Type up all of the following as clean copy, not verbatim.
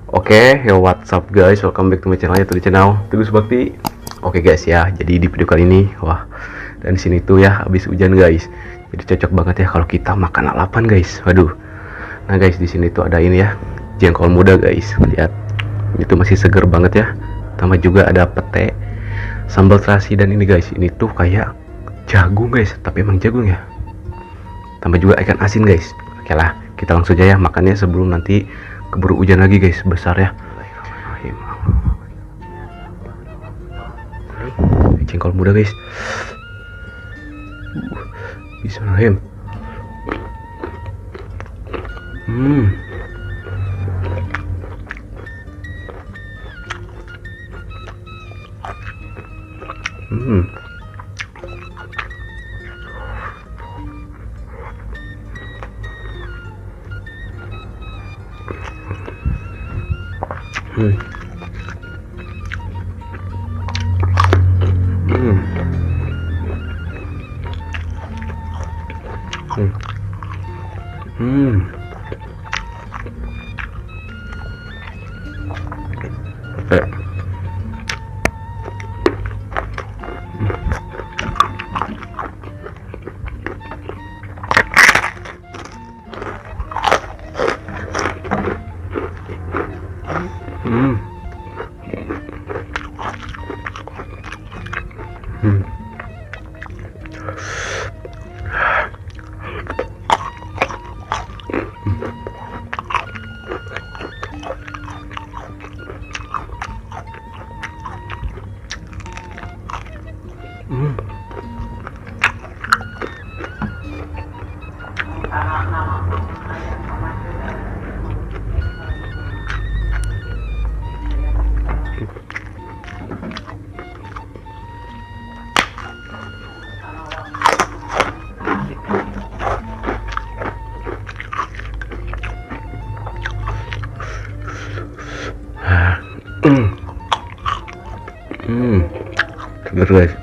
Oke, yo what's up guys, welcome back to my channel, to the channel Teguh Bakti. Oke guys ya, jadi di video kali ini, wah, dan di sini tuh ya habis hujan guys. Jadi cocok banget ya kalau kita makan lalapan guys. Waduh. Nah guys, di sini tuh ada ini ya, jengkol muda guys. Lihat. Itu masih seger banget ya. Tambah juga ada pete, sambal terasi, dan ini guys, ini tuh kayak jagung guys, tapi emang jagung ya. Tambah juga ikan asin guys. Oke lah, kita langsung aja ya makannya sebelum nanti keburu hujan lagi guys, besar ya. Jengkol muda guys. Bismillahirrahmanirrahim. Hmm. Oke. Seger guys.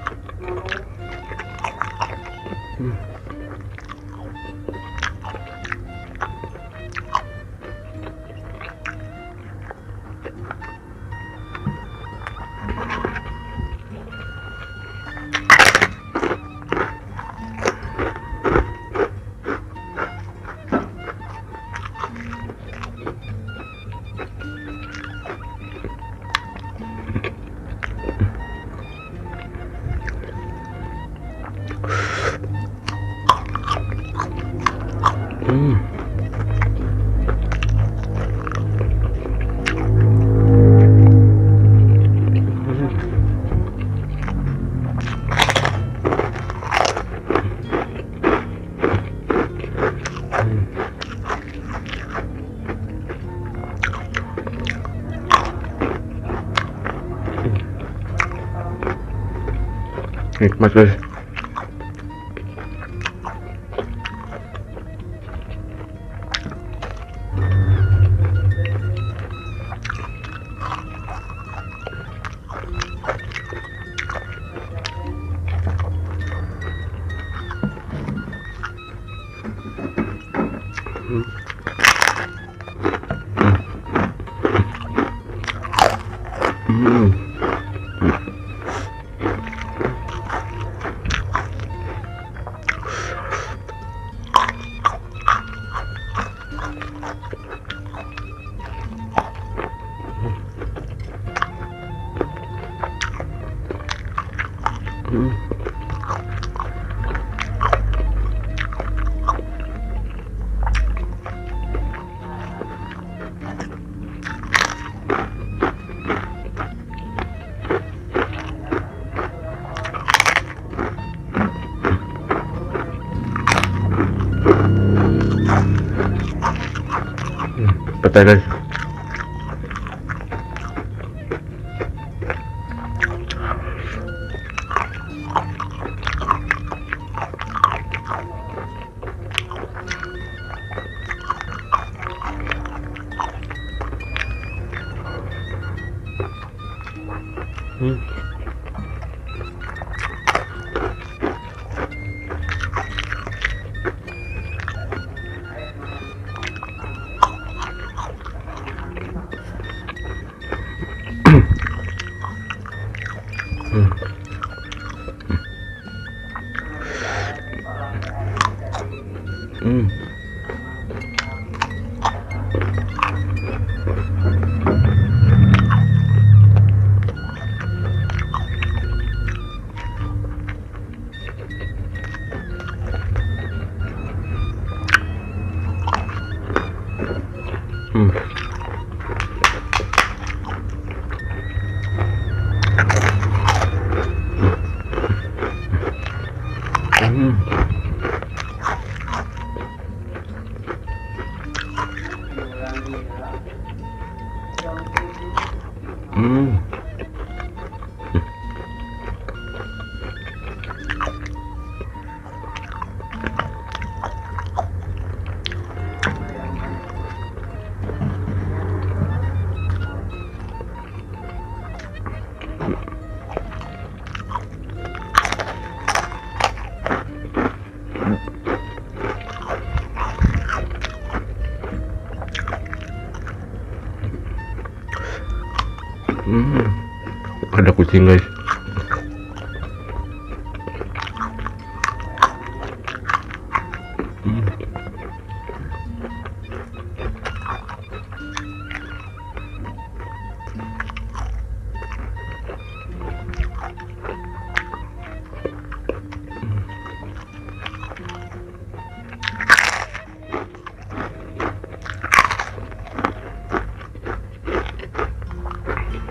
Nikmat guys. Pete guys. Hmm. Hmm. Ada kucing guys. Hmm.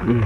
Hmm.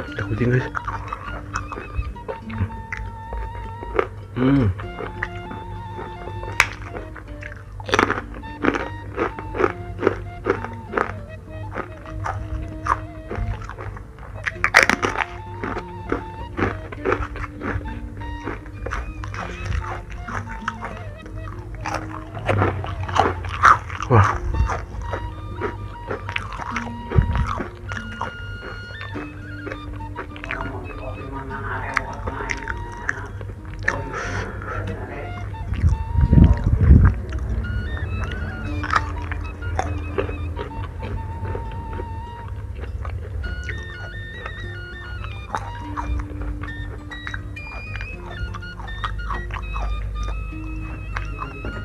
Ada kucing guys. Hmm.